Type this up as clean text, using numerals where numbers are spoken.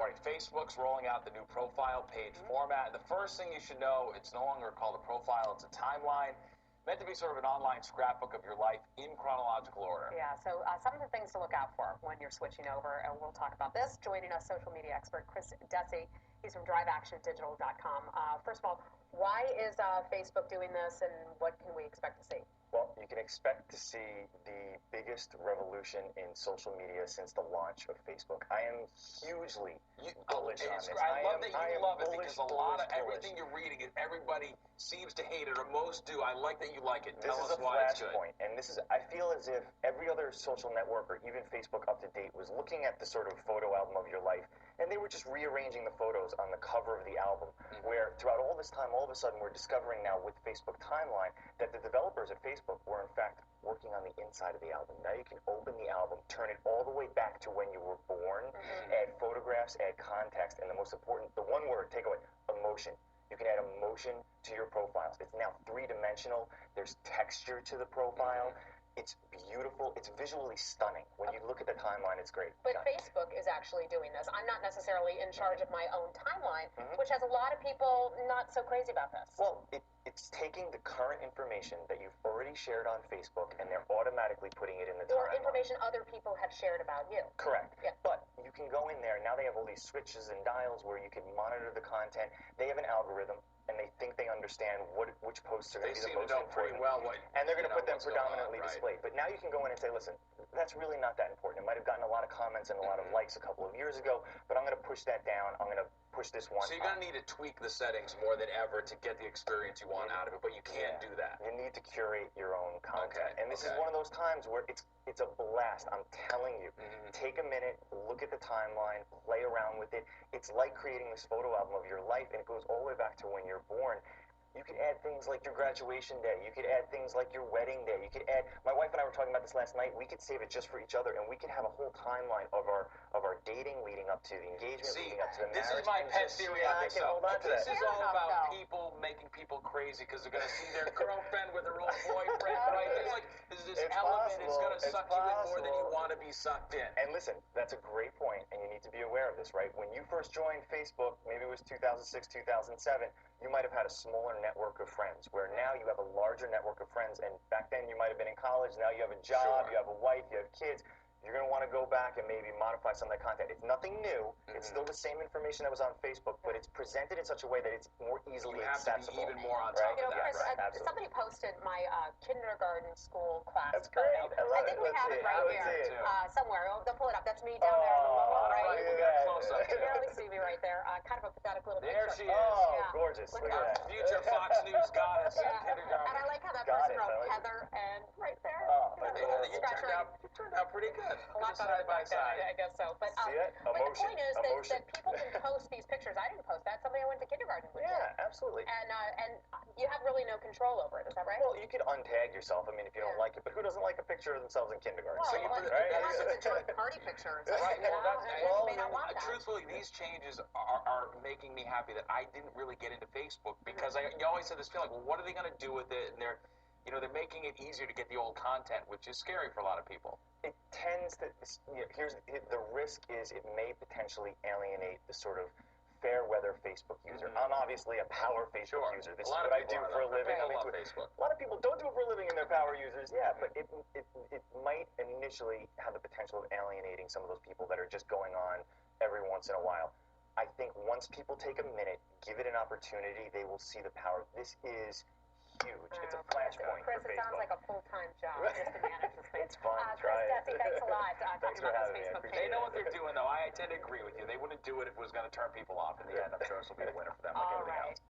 morning. Facebook's rolling out the new profile page format. The first thing you should know, it's no longer called a profile, it's a timeline. Meant to be sort of an online scrapbook of your life in chronological order. Yeah, so some of the things to look out for when you're switching over, and we'll talk about this. Joining us, social media expert Dessi. He's from driveactiondigital.com. First of all, why is Facebook doing this, and what can we expect to see? Well, you can expect to see the biggest revolution in social media since the launch of Facebook. I am hugely bullish on this. I love that you love it because a lot of everything you're reading, everybody seems to hate it, or most do. I like that you like it. This is a flashpoint, and this is, I feel as if every other social network, or even Facebook up to date, was looking at the sort of photo album of your life, and they were just rearranging the photos on the cover of the album, where throughout all this time, all of a sudden, we're discovering now with Facebook Timeline that the developers at Facebook were in fact working on the inside of the album. Now you can open the album, turn it all the way back to when you were born, add photographs, add context, and the most important, the one word takeaway, emotion. You can add emotion to your profiles. It's now three-dimensional. There's texture to the profile. It's beautiful. It's visually stunning. When you look at the timeline, it's great. But Facebook is actually doing this. I'm not necessarily in charge of my own timeline, which has a lot of people not so crazy about this. Well, it's taking the current information that you've already shared on Facebook, and they're automatically putting it in the timeline. Or information other people have shared about you. Correct. Yeah. But you can go in there. Now they have all these switches and dials where you can monitor the content. They have an algorithm, and they think they understand which posts are going to be the most important. Pretty well and they're going to put them predominantly displayed. But now you can go in and say, listen, that's really not that important. It might have gotten a lot of comments and a lot of likes a couple of years ago, but I'm going to push that down. I'm going to push this one. So you're going to need to tweak the settings more than ever to get the experience you want out of it, but you can't do that. You need to curate your own content. And this is one of those times where it's a blast. I'm telling you. Take a minute, look at the timeline, play around with it. It's like creating this photo album of your life, and it goes all the way back to when you're born. You could add things like your graduation day. You could add things like your wedding day. You could add, my wife and I were talking about this last night, we could save it just for each other, and we could have a whole timeline of our dating leading up to the engagement, leading up to the marriage. This is my pet theory on this. This is all about people making people crazy because they're going to see their girlfriend with her old boyfriend, right? There's like, there's this element, it's going to suck you in more than you want to be sucked in. And listen, that's a great point, and you need to be aware of this, right? When you first joined Facebook, maybe it was 2006, 2007, you might have had a smaller network of friends, where now you have a larger network of friends, and back then you might have been in college, now you have a job, you have a wife, you have kids. You're going to want to go back and maybe modify some of that content. It's nothing new. It's still the same information that was on Facebook, but it's presented in such a way that it's more easily accessible. You have to be even more on top of that. Chris, somebody posted my kindergarten school class. That's great. I think we have it right here somewhere. They'll pull it up. That's me down there in the lower right. You can barely see me right there. Kind of a pathetic little picture. There she is. Oh, gorgeous. Look at that. Future Fox News goddess in kindergarten. And I like how that person wrote Heather and right there. You turned out pretty good. A lot better than back then, I guess so. But the point is that people can post these pictures. I didn't post that. Somebody I went to kindergarten with. Yeah, absolutely. And you have really no control over it. Is that right? Well, you could untag yourself. I mean, if you don't like it, but who doesn't like a picture of themselves in kindergarten? Well, unless it's a joint party picture. Right. You may not want that. Truthfully, these changes are making me happy that I didn't really get into Facebook because you always had this feeling, well, what are they going to do with it? And they're making it easier to get the old content, which is scary for a lot of people. It tends to, the risk is it may potentially alienate the sort of fair weather Facebook user. I'm obviously a power Facebook user. This is what I do for a living. I love Facebook. A lot of people don't do it for a living and they're power users. Yeah, but it might initially have the potential of alienating some of those people that are just going on every once in a while. I think once people take a minute, give it an opportunity, they will see the power. This is huge. It's a flashpoint Chris, for Facebook. It sounds like a full-time job just to manage this thing. It's fun. Chris, Dessi, thanks a lot. Thanks for having me. They know what they're doing, though. I tend to agree with you. They wouldn't do it if it was going to turn people off. In the end, I'm sure this will be a winner for them, like everything else.